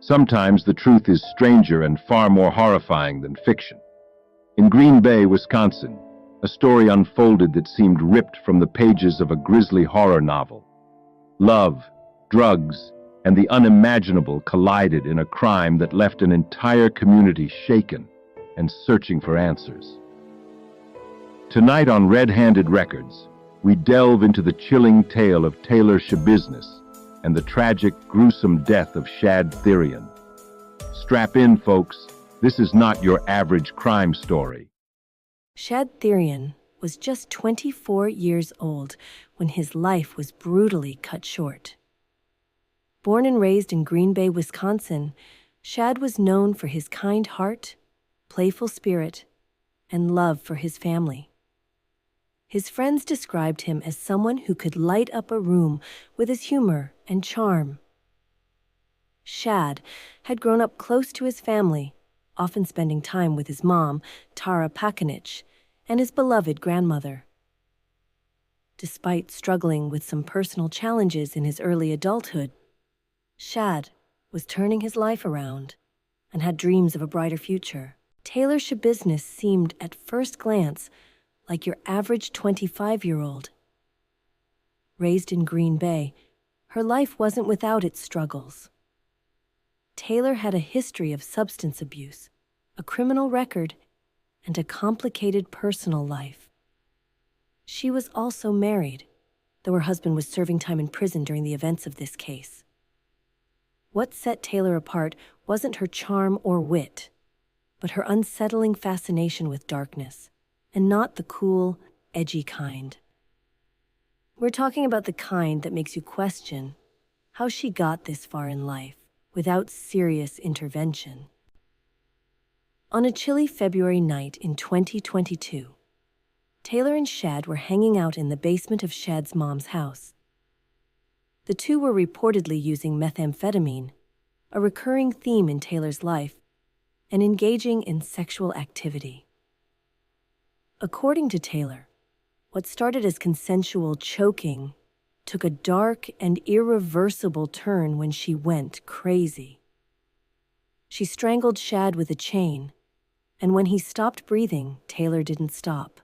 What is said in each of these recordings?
Sometimes the truth is stranger and far more horrifying than fiction. In Green Bay, Wisconsin, a story unfolded that seemed ripped from the pages of a grisly horror novel. Love, drugs, and the unimaginable collided in a crime that left an entire community shaken and searching for answers. Tonight on Red-Handed Records, we delve into the chilling tale of Taylor Schabusiness and the tragic, gruesome death of Shad Thyrion. Strap in, folks. This is not your average crime story. Shad Thyrion was just 24 years old when his life was brutally cut short. Born and raised in Green Bay, Wisconsin, Shad was known for his kind heart, playful spirit, and love for his family. His friends described him as someone who could light up a room with his humor and charm. Shad had grown up close to his family, often spending time with his mom, Tara Pakanich, and his beloved grandmother. Despite struggling with some personal challenges in his early adulthood, Shad was turning his life around and had dreams of a brighter future. Taylor Schabusiness seemed, at first glance, like your average 25-year-old. Raised in Green Bay, her life wasn't without its struggles. Taylor had a history of substance abuse, a criminal record, and a complicated personal life. She was also married, though her husband was serving time in prison during the events of this case. What set Taylor apart wasn't her charm or wit, but her unsettling fascination with darkness, and not the cool, edgy kind. We're talking about the kind that makes you question how she got this far in life without serious intervention. On a chilly February night in 2022, Taylor and Shad were hanging out in the basement of Shad's mom's house. The two were reportedly using methamphetamine, a recurring theme in Taylor's life, and engaging in sexual activity. According to Taylor, what started as consensual choking took a dark and irreversible turn when she went crazy. She strangled Shad with a chain, and when he stopped breathing, Taylor didn't stop.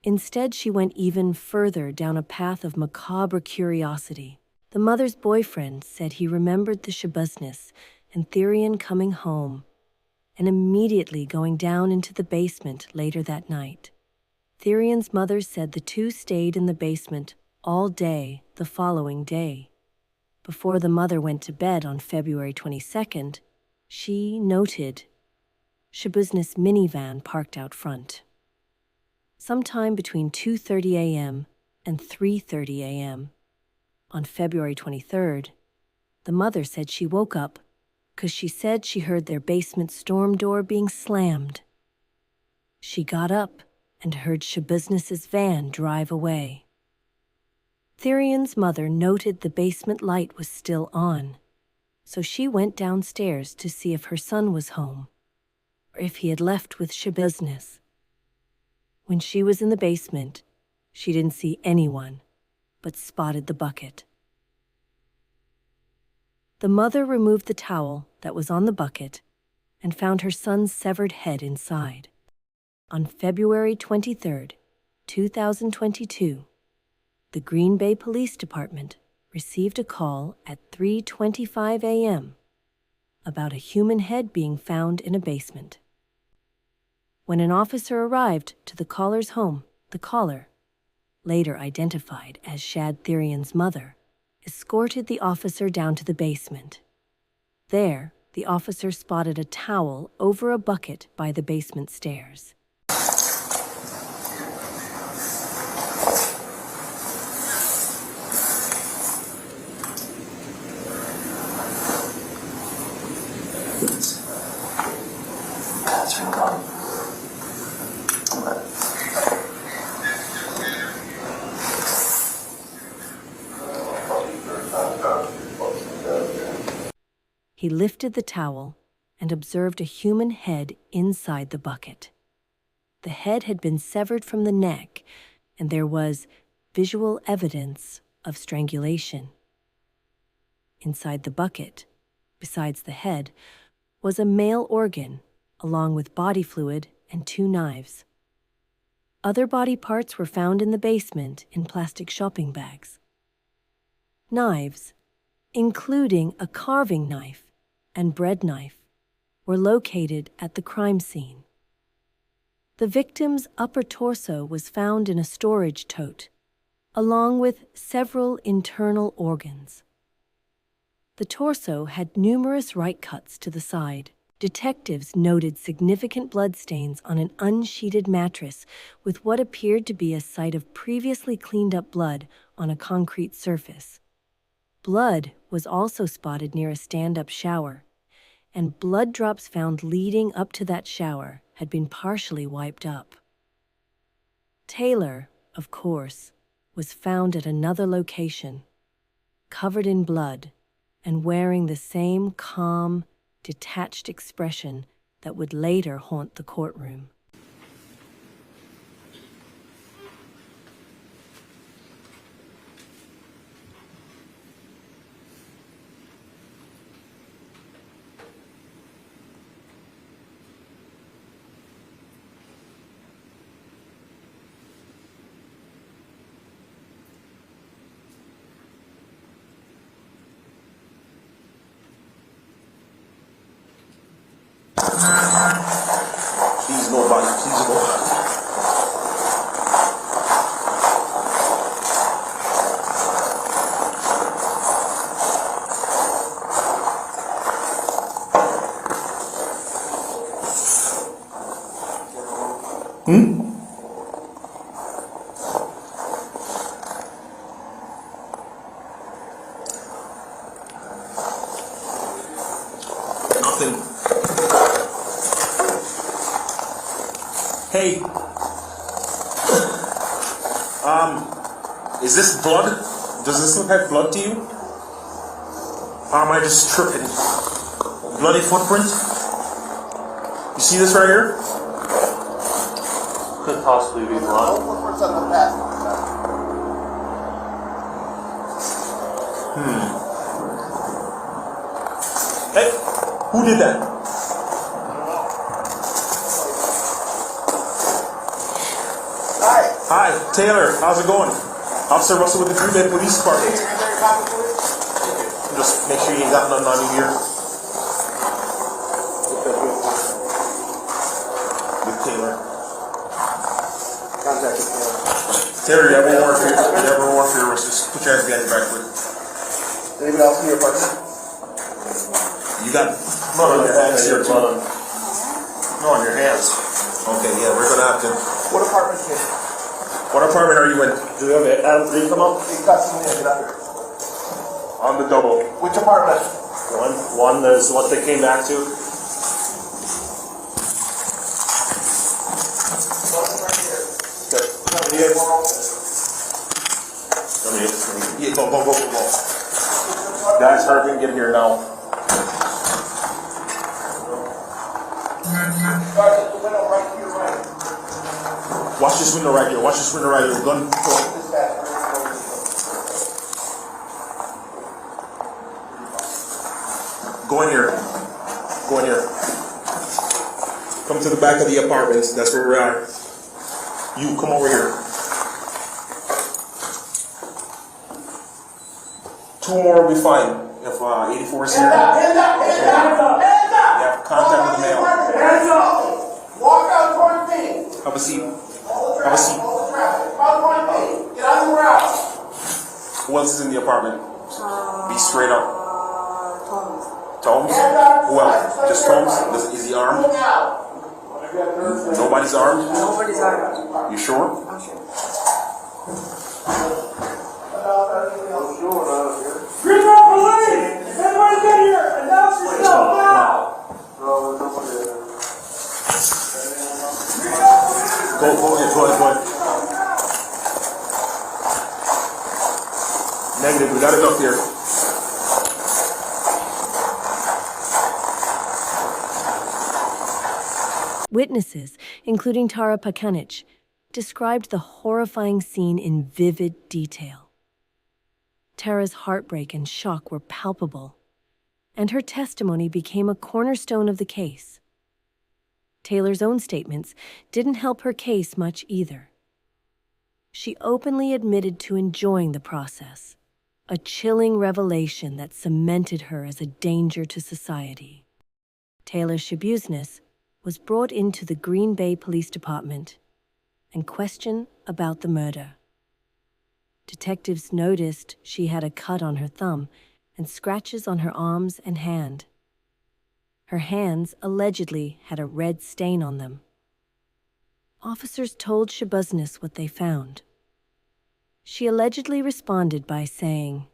Instead, she went even further down a path of macabre curiosity. The mother's boyfriend said he remembered the Schabusiness and Thyrion coming home and immediately going down into the basement later that night. Thyrion's mother said the two stayed in the basement all day the following day. Before the mother went to bed on February 22nd, she noted Schabusiness minivan parked out front. Sometime between 2:30 a.m. and 3:30 a.m. on February 23rd, the mother said she woke up because she said she heard their basement storm door being slammed. She got up and heard Schabusiness's van drive away. Thyrion's mother noted the basement light was still on, so she went downstairs to see if her son was home, or if he had left with Schabusiness. When she was in the basement, she didn't see anyone, but spotted the bucket. The mother removed the towel that was on the bucket and found her son's severed head inside. On February 23rd, 2022, the Green Bay Police Department received a call at 3:25 a.m. about a human head being found in a basement. When an officer arrived to the caller's home, the caller, later identified as Shad Thyrion's mother, escorted the officer down to the basement. There, the officer spotted a towel over a bucket by the basement stairs. He lifted the towel and observed a human head inside the bucket. The head had been severed from the neck, and there was visual evidence of strangulation. Inside the bucket, besides the head, was a male organ, along with body fluid and 2 knives. Other body parts were found in the basement in plastic shopping bags. Knives, including a carving knife and bread knife, were located at the crime scene. The victim's upper torso was found in a storage tote, along with several internal organs. The torso had numerous right cuts to the side. Detectives noted significant bloodstains on an unsheeted mattress with what appeared to be a site of previously cleaned-up blood on a concrete surface. Blood was also spotted near a stand-up shower, and blood drops found leading up to that shower had been partially wiped up. Taylor, of course, was found at another location, covered in blood and wearing the same calm, detached expression that would later haunt the courtroom. Please, nobody, please, nobody. Nothing. Hey, is this blood? Does this look like blood to you? Or am I just tripping? Bloody footprint? You see this right here? Could possibly be blood. Hey, who did that? Hi, Taylor. How's it going? Officer Russell with the Green Bay Police Department. Just make sure you ain't got nothing on you here. With Taylor. Contact with Taylor. Taylor, you have one more for you. You have one more for your wrist. Just put your hands behind your back, quick. Anybody else in your apartment? You got blood on your hands here, too. No, on your hands. Okay, yeah, we're gonna have to. What apartment is it? What apartment are you in? Do we have it? Adam, did you come up? You got something in, get up here. On the double. Which apartment? One is what they came back to. Yeah, go. Guys, hurry and get here now. Guys, at the window right to your right. Watch this window right here. Watch this window right here. Gun. This back. Go in here. Go in here. Come to the back of the apartments. That's where we are. You come over here. 2 more will be fine. If 84 is here, Hands up! you have contact with the mail. Hands up! Walk out towards me. Have a seat. All the Have a traffic, seat. all the traffic. Out towards me. Get on the ground. Who else is in the apartment? Be straight up. Tomes? Hands up. Who else? Just Tomes? Is he armed? Look out. Nobody's armed? Nobody's armed. You sure? I'm sure. Greenville Police! Everybody get here! Announce yourself now! Go ahead. Negative, we got enough here. Witnesses, including Tara Pakanich, described the horrifying scene in vivid detail. Tara's heartbreak and shock were palpable, and her testimony became a cornerstone of the case. Taylor's own statements didn't help her case much either. She openly admitted to enjoying the process, a chilling revelation that cemented her as a danger to society. Taylor's Schabusiness was brought into the Green Bay Police Department and questioned about the murder. Detectives noticed she had a cut on her thumb and scratches on her arms and hand. Her hands allegedly had a red stain on them. Officers told Schabusiness what they found. She allegedly responded by saying,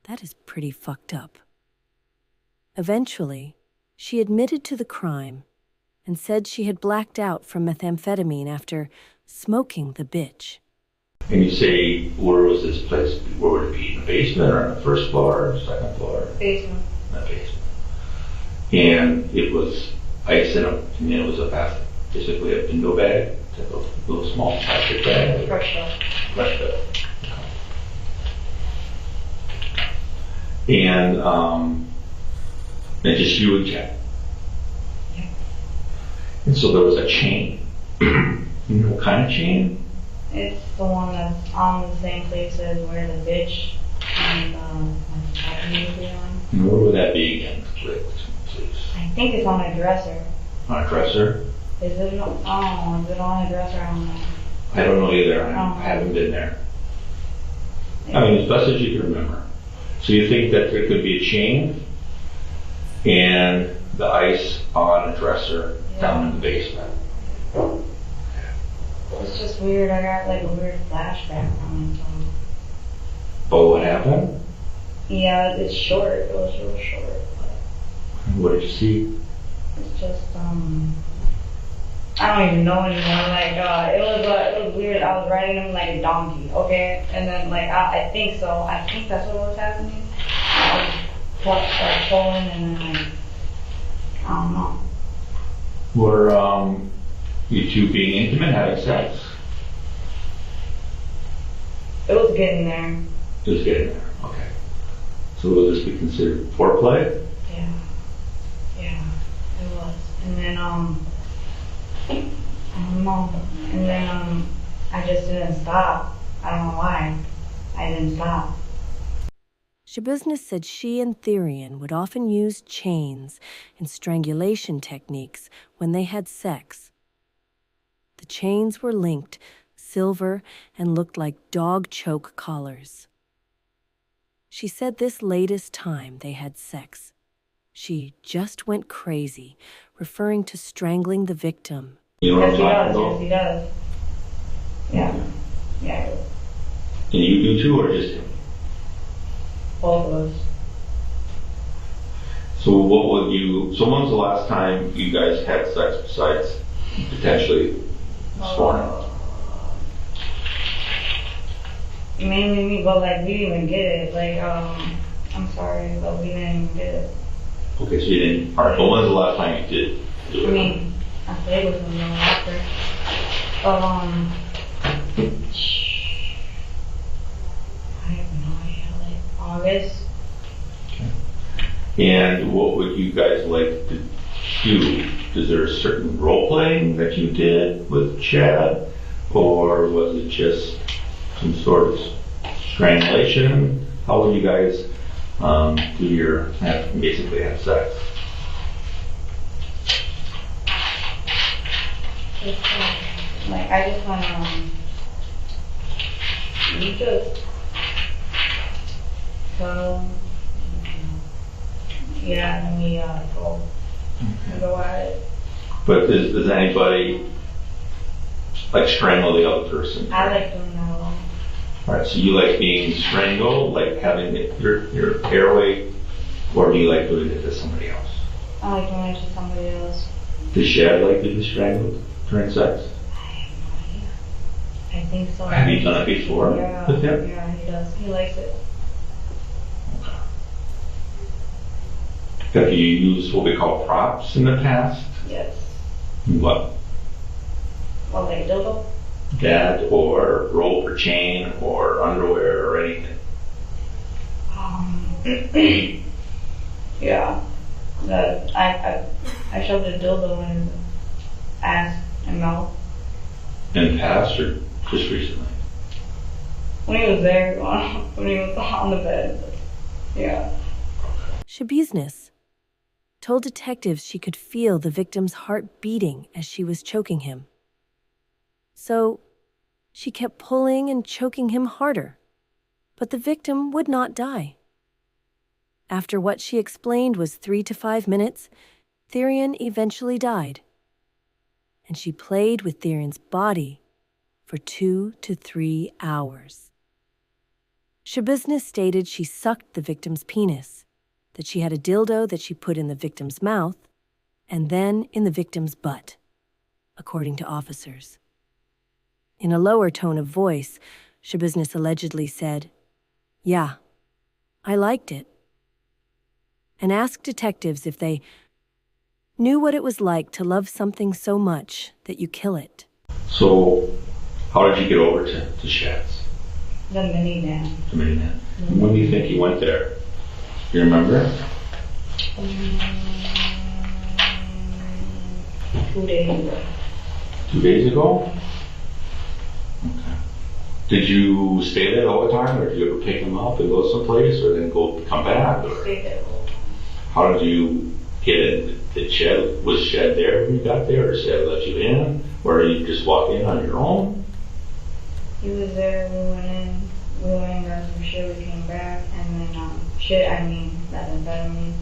"That is pretty fucked up." Eventually, she admitted to the crime and said she had blacked out from methamphetamine after smoking the bitch. And you say, where was this place? Where would it be? In the basement or on the first floor or second floor? Basement. The basement. And it was ice in it, and it was basically a window bag, type of little small plastic bag. Fresh stuff. Fresh stuff. And just you and Chad. Yeah. And so there was a chain. You know what kind of chain? It's the one that's on the same place as where the bitch and usually on. And where would that be again, please? I think it's on a dresser. On a dresser? Is it? Oh, is it on a dresser? I don't know. I don't know either. I haven't been there. I mean, as best as you can remember. So you think that there could be a chain and the ice on a dresser down in the basement? It's just weird. I got like a weird flashback from it. Oh, what happened? Yeah, it's short. It was real short. What did you see? It's just I don't even know anymore. Like it was weird. I was riding him like a donkey, okay, and then like I think so. I think that's what was happening. I was pulling, and then like I don't know. Were you two being intimate, having sex? It was getting there. It was getting there. Okay. So will this be considered foreplay? Yeah, it was. And then I don't know. And then I just didn't stop. I don't know why. I didn't stop. Schabusiness said she and Thyrion would often use chains and strangulation techniques when they had sex. The chains were linked, silver, and looked like dog choke collars. She said this latest time they had sex, she just went crazy, referring to strangling the victim. You know what I'm Yes, talking he about? does. Yeah. Yeah. And you do too, or just him? Both of us. So when's the last time you guys had sex besides potentially this morning? Mainly me, but like we didn't even get it. Like I'm sorry, but we didn't even get it. Okay, so you didn't, alright, but when's the last time you did do it? I mean, I played with him after. But I have no idea, like August. And what would you guys like to do? Is there a certain role playing that you did with Chad? Or was it just some sort of strangulation? How would you guys basically have sex? It's like I just wanna you just go yeah, and we go at it. But does anybody like strangle the other person? I like doing that a lot. Alright, so you like being strangled, like having your airway, or do you like doing it to somebody else? I like doing it to somebody else. Does Shad like to be strangled during sex? I have no idea. I think so. Have you done it before Yeah, with him? yeah, he does. He likes it. Have you used what we call props in the past? Yes. What? Well, like dildo? That or rope or chain or underwear or anything? Yeah. That I shoved a dildo in his ass and mouth. In the past or just recently? When he was there, when he was on the bed. Yeah. Schabusiness told detectives she could feel the victim's heart beating as she was choking him. So she kept pulling and choking him harder, but the victim would not die. After what she explained was 3 to 5 minutes, Thyrion eventually died. And she played with Thyrion's body for 2 to 3 hours. Schabusiness stated she sucked the victim's penis, that she had a dildo that she put in the victim's mouth, and then in the victim's butt, according to officers. In a lower tone of voice, Schabusiness allegedly said, "Yeah, I liked it," and asked detectives if they knew what it was like to love something so much that you kill it. So, how did you get over to Shad's? The minivan. The minivan. When do you think you went there? You remember? 2 days ago. 2 days ago? Okay. Did you stay there all the time, or did you ever pick him up and go someplace, or then come back? Or Stayed there. how did you get in? Was Shad there when you got there, or Shad let you in, or did you just walk in on your own? He was there, we went in, got some shit, we came back, and then, methamphetamine,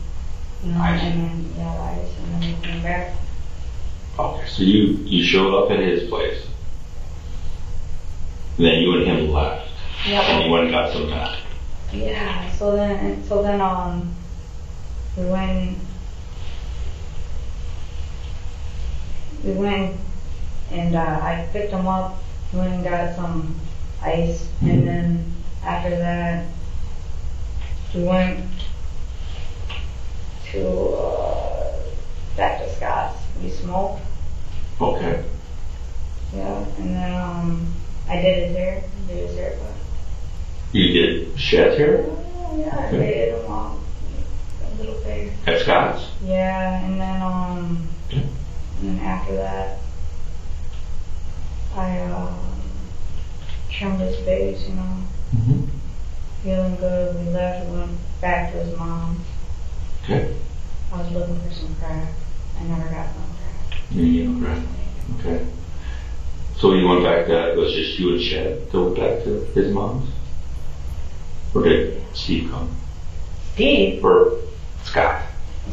Ice. and then, ice, and then we came back. Okay, so you showed up at his place, and then you and him left, Yeah. and you went and got some time. Yeah, so then, we went, and, I picked him up, went and got some ice, and then after that, we went to, back to Scott's. We smoked. Okay. Yeah, and then, I did his hair, but. You did Shad's hair Yeah, I Okay. made him a little big. at Scott's? Yeah, and then Okay. and then after that, I trimmed his face, Mm-hmm. feeling good. We left, we went back to his mom. Okay. I was looking for some crack. I never got no crack. Right. Okay. So you went back it was just you and Shad that went back to his mom's? Or did Steve come? Steve? Or Scott?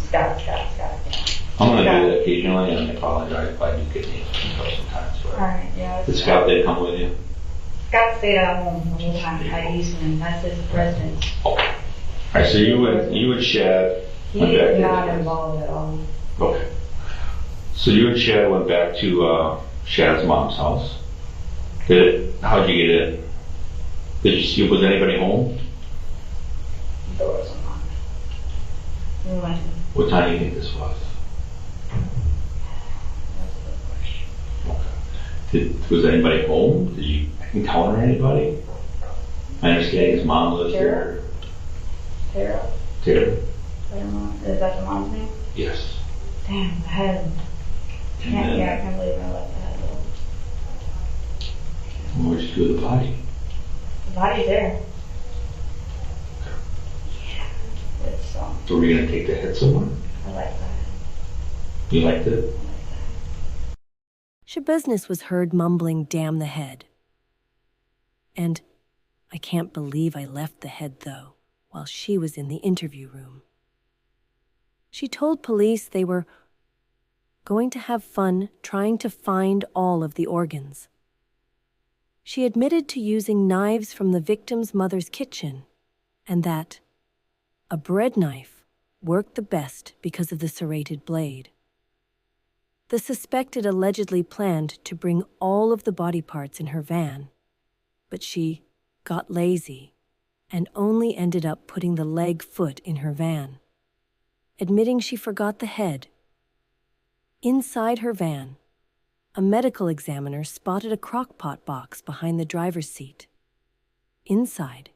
Scott, yeah. I'm going to do that occasionally, and I apologize if I do get names sometimes. But Alright, yeah. did Scott did come with you? Scott stayed at home the whole time at Eastman. That's his residence. Okay. Alright, so you and Shad He went back is to not his- involved at all. Okay. So you and Shad went back to Shad's mom's house. How'd you get in? Did you see, was anybody home? The door was unlocked. We went. What time do you think this was? That's a good question. Was anybody home? Did you encounter anybody? I understand his mom lives there. Tara? Tara? I don't know. Is that the mom's name? Yes. Damn, the head. I And then, can't believe I let the head go. where'd you do the body? The body's there. Yeah. It's, So were you going to take the head somewhere? I like that. You liked it? Schabusiness was heard mumbling, "Damn the head." And "I can't believe I left the head, though," while she was in the interview room. She told police they were going to have fun trying to find all of the organs. She admitted to using knives from the victim's mother's kitchen, and that a bread knife worked the best because of the serrated blade. The suspected allegedly planned to bring all of the body parts in her van, but she got lazy and only ended up putting the leg foot in her van, admitting she forgot the head. Inside her van, a medical examiner spotted a crock-pot box behind the driver's seat. Inside,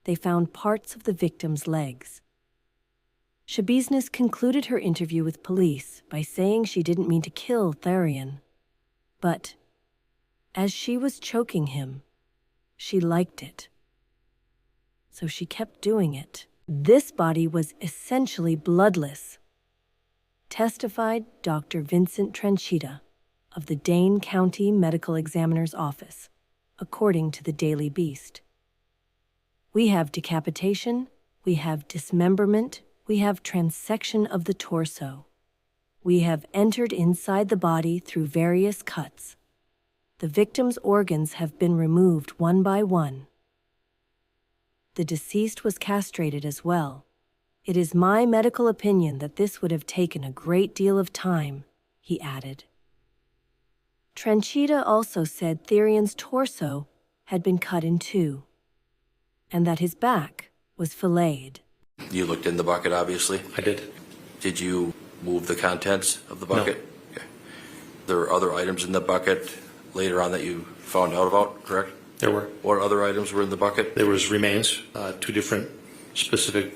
they found parts of the victim's legs. Schabusiness concluded her interview with police by saying she didn't mean to kill Thyrion. But, as she was choking him, she liked it. So she kept doing it. This body was essentially bloodless, testified Dr. Vincent Tranchita of the Dane County Medical Examiner's Office, according to the Daily Beast. We have decapitation, we have dismemberment, we have transection of the torso. We have entered inside the body through various cuts. The victim's organs have been removed one by one. The deceased was castrated as well. It is my medical opinion that this would have taken a great deal of time, he added. Tranchita also said Thyrion's torso had been cut in two, and that his back was filleted. You looked in the bucket, obviously? I did. Did you move the contents of the bucket? No. Okay. There were other items in the bucket later on that you found out about, correct? There were. What other items were in the bucket? There was remains, two different specific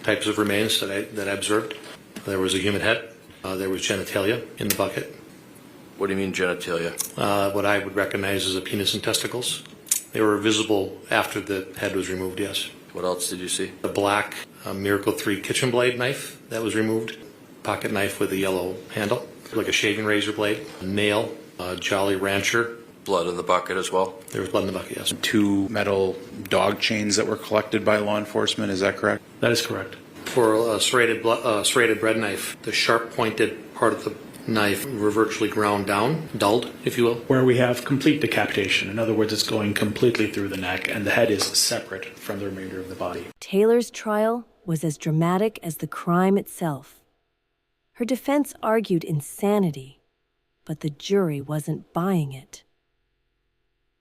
types of remains that I observed. There was a human head. There was genitalia in the bucket. What do you mean genitalia? What I would recognize as a penis and testicles. They were visible after the head was removed, yes. What else did you see? A black Miracle 3 kitchen blade knife that was removed. Pocket knife with a yellow handle, like a shaving razor blade. A nail, a Jolly Rancher. Blood in the bucket as well? There was blood in the bucket, yes. 2 metal dog chains that were collected by law enforcement, is that correct? That is correct. For a serrated bread knife, the sharp pointed part of the knife were virtually ground down, dulled, if you will. Where we have complete decapitation. In other words, it's going completely through the neck and the head is separate from the remainder of the body. Taylor's trial was as dramatic as the crime itself. Her defense argued insanity, but the jury wasn't buying it.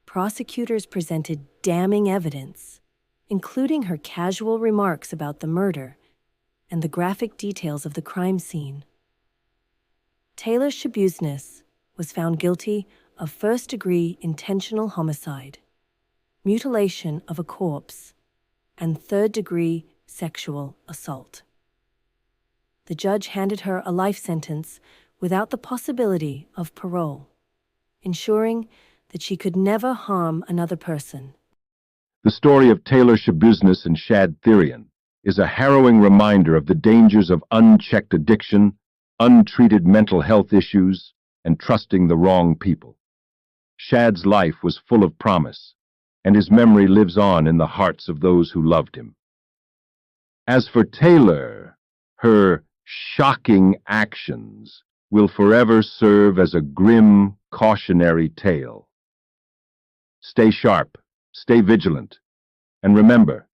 Prosecutors presented damning evidence, including her casual remarks about the murder and the graphic details of the crime scene. Taylor Schabusiness was found guilty of first-degree intentional homicide, mutilation of a corpse, and third-degree sexual assault. The judge handed her a life sentence without the possibility of parole, ensuring that she could never harm another person. The story of Taylor Schabusiness and Shad Thyrion is a harrowing reminder of the dangers of unchecked addiction, untreated mental health issues, and trusting the wrong people. Shad's life was full of promise, and his memory lives on in the hearts of those who loved him. As for Taylor, her shocking actions will forever serve as a grim, cautionary tale. Stay sharp, stay vigilant, and remember,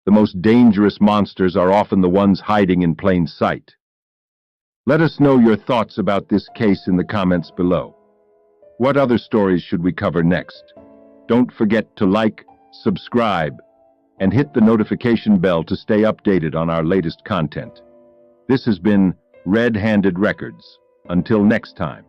the most dangerous monsters are often the ones hiding in plain sight. Let us know your thoughts about this case in the comments below. What other stories should we cover next? Don't forget to like, subscribe, and hit the notification bell to stay updated on our latest content. This has been Red Handed Records. Until next time.